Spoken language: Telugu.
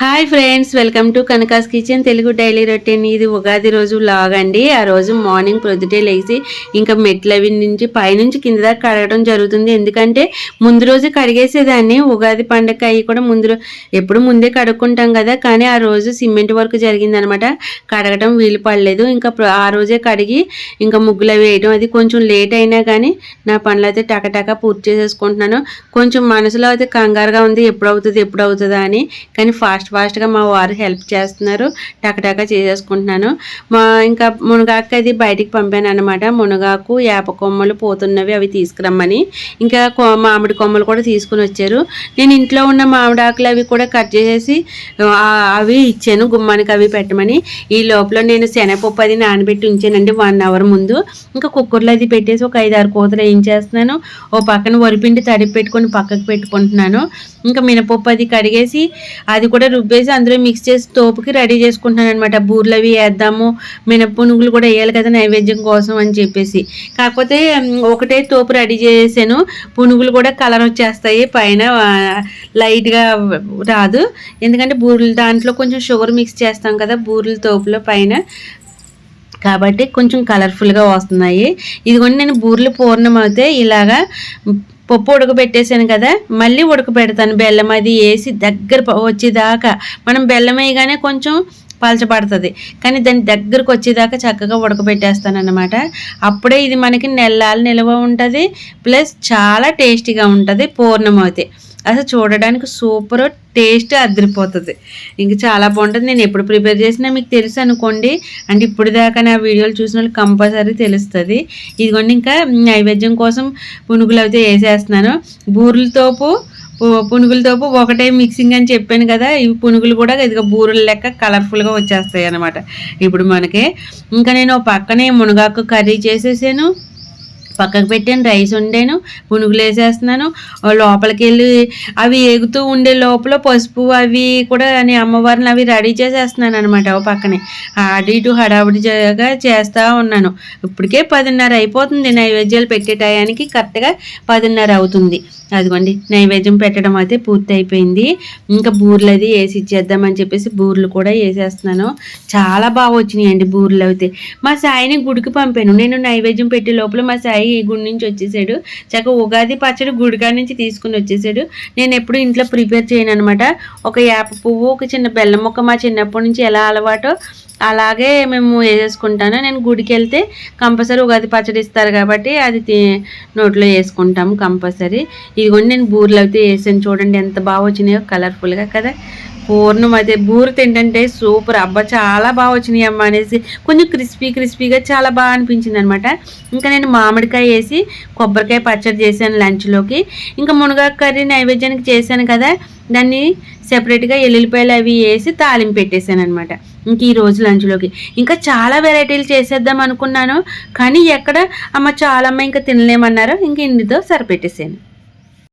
Hi friends, welcome to Kanaka's kitchen Telugu daily routine. ఇది ఉగాది రోజు వ్లాగ్ అండి. ఆ రోజు మార్నింగ్ ప్రొద్దుటే లేచి ఇంకా మెట్లవి నుంచి పైనుంచి కింద దాకా కడగడం జరుగుతుంది. ఎందుకంటే ముందు రోజు కడిగేసేదాన్ని. ఉగాది పండగ అవి కూడా ఎప్పుడు ముందే కడుక్కుంటాం కదా, కానీ ఆ రోజు సిమెంట్ వర్క్ జరిగిందనమాట. కడగడం వీలు పడలేదు. ఇంకా ఆ రోజే కడిగి ఇంకా ముగ్గులు వేయడం అది కొంచెం లేట్ అయినా కానీ నా పనులు అయితే టకటక పూర్తి చేసేసుకుంటున్నాను. కొంచెం మనసులో అయితే కంగారుగా ఉంది, ఎప్పుడు అవుతుందా అని. కానీ ఫాస్ట్గా మా వారు హెల్ప్ చేస్తున్నారు. టకటక చేసేసుకుంటున్నాను. ఇంకా మునగాకు అది బయటికి పంపాను అనమాట. మునగాకు వేప కొమ్మలు పోతున్నవి అవి తీసుకురమ్మని. ఇంకా మామిడి కొమ్మలు కూడా తీసుకుని వచ్చారు. నేను ఇంట్లో ఉన్న మామిడి ఆకులు అవి కూడా కట్ చేసేసి అవి ఇచ్చాను గుమ్మానికి అవి పెట్టమని. ఈ లోపల నేను శనగపప్పు అది నానబెట్టి ఉంచానండి 1 అవర్ ముందు. ఇంకా కుక్కర్లో అది పెట్టేసి ఒక 5-6 కూతలు వేయించేస్తున్నాను. ఓ పక్కన వరిపిండి తడిపి పెట్టుకొని పక్కకు పెట్టుకుంటున్నాను. ఇంకా మినపప్పు అది కడిగేసి అది కూడా రుబ్బేసి అందులో మిక్స్ చేసి తోపుకి రెడీ చేసుకుంటున్నాను అనమాట. బూర్లు అవి వేద్దాము, మినప్పునుగులు కూడా వేయాలి కదా నైవేద్యం కోసం అని చెప్పేసి. కాకపోతే ఒకటే తోపు రెడీ చేసాను. పునుగులు కూడా కలర్ వచ్చేస్తాయి, పైన లైట్గా రాదు. ఎందుకంటే బూరెలు దాంట్లో కొంచెం షుగర్ మిక్స్ చేస్తాం కదా బూరెల తోపులో పైన, కాబట్టి కొంచెం కలర్ఫుల్గా వస్తున్నాయి. ఇదిగోండి నేను బూరెలు పూర్ణం అయితే ఇలాగా పప్పు ఉడకబెట్టేసాను కదా, మళ్ళీ ఉడకబెడతాను. బెల్లం అది వేసి దగ్గర వచ్చేదాకా. మనం బెల్లం వేయగానే కొంచెం పలచబడుతుంది, కానీ దాని దగ్గరకు వచ్చేదాకా చక్కగా ఉడకబెట్టేస్తాను అన్నమాట. అప్పుడే ఇది మనకి నెలలు నిల్వ ఉంటుంది, ప్లస్ చాలా టేస్టీగా ఉంటుంది. పూర్ణం అయితే అసలు చూడడానికి సూపర్, టేస్ట్ అదిరిపోతుంది. ఇంక చాలా బాగుంటుంది. నేను ఎప్పుడు ప్రిపేర్ చేసినా మీకు తెలుసు అనుకోండి, అంటే ఇప్పుడు దాకా నా వీడియోలు చూసిన వాళ్ళు కంపల్సరీ తెలుస్తుంది. ఇదిగోండి ఇంకా నైవేద్యం కోసం పునుగులు అయితే వేసేస్తున్నాను. పునుగులతోపు ఒకటే మిక్సింగ్ అని చెప్పాను కదా, ఇవి పునుగులు కూడా ఇదిగో బూరెల లెక్క కలర్ఫుల్గా వచ్చేస్తాయి అన్నమాట ఇప్పుడు మనకి. ఇంకా నేను పక్కనే మునగాకు కర్రీ చేసేసాను, పక్కకు పెట్టాను. రైస్ వండాను, పునుగులు వేసేస్తున్నాను. లోపలికి వెళ్ళి అవి ఎగుతూ ఉండే లోపల పసుపు అవి కూడా అని అమ్మవారిని అవి రెడీ చేసేస్తున్నాను అనమాట. పక్కనే అటు ఇటు హడావుడిగా చేస్తూ ఉన్నాను. ఇప్పటికే 10:30 అయిపోతుంది. నైవేద్యాలు పెట్టే టయానికి కరెక్ట్గా 10:30 అవుతుంది. అదిగోండి నైవేద్యం పెట్టడం అయితే పూర్తి అయిపోయింది. ఇంకా బూరెలు అది వేసి ఇచ్చేద్దామని చెప్పేసి బూరెలు కూడా వేసేస్తున్నాను. చాలా బాగా వచ్చినాయండి బూరెలు అయితే. మా సాయిని గుడికి పంపాను. నేను నైవేద్యం పెట్టే లోపల మా సాయి గుడి నుంచి వచ్చేసాడు. చక్కగా ఉగాది పచ్చడి గుడికాడ నుంచి తీసుకుని వచ్చేసాడు. నేను ఎప్పుడు ఇంట్లో ప్రిపేర్ చేయను అనమాట. ఒక వేప పువ్వు, ఒక చిన్న బెల్లం ముక్క మా చిన్నప్పటి నుంచి ఎలా అలవాటో అలాగే మేము వేసేసుకుంటాను. నేను గుడికి వెళ్తే కంపల్సరీ ఉగాది పచ్చడి ఇస్తారు కాబట్టి అది నోట్లో వేసుకుంటాము కంపల్సరీ. ఇదిగోండి నేను బూరెలు అయితే వేసాను. చూడండి ఎంత బాగా వచ్చినాయో కలర్ఫుల్గా కదా. పూర్ణం అయితే బూరె తింటుంటే సూపర్, అబ్బా చాలా బాగా వచ్చినాయి అమ్మ అనేసి కొంచెం క్రిస్పీగా చాలా బాగా అనిపించింది అనమాట. ఇంకా నేను మామిడికాయ వేసి కొబ్బరికాయ పచ్చడి చేశాను లంచ్లోకి. ఇంకా మునగాకు కర్రీ నైవేద్యానికి చేశాను కదా, దాన్ని సెపరేట్గా ఎల్లుల్లిపాయలు అవి వేసి తాలింపు పెట్టేశాను అనమాట. ఇంక ఈ రోజు లంచ్లోకి ఇంకా చాలా వెరైటీలు చేసేద్దాం అనుకున్నాను, కానీ ఎక్కడ అమ్మ చాలమ్మ ఇంకా తినలేమన్నారు. ఇంక ఇందుతో సరిపెట్టేసాను.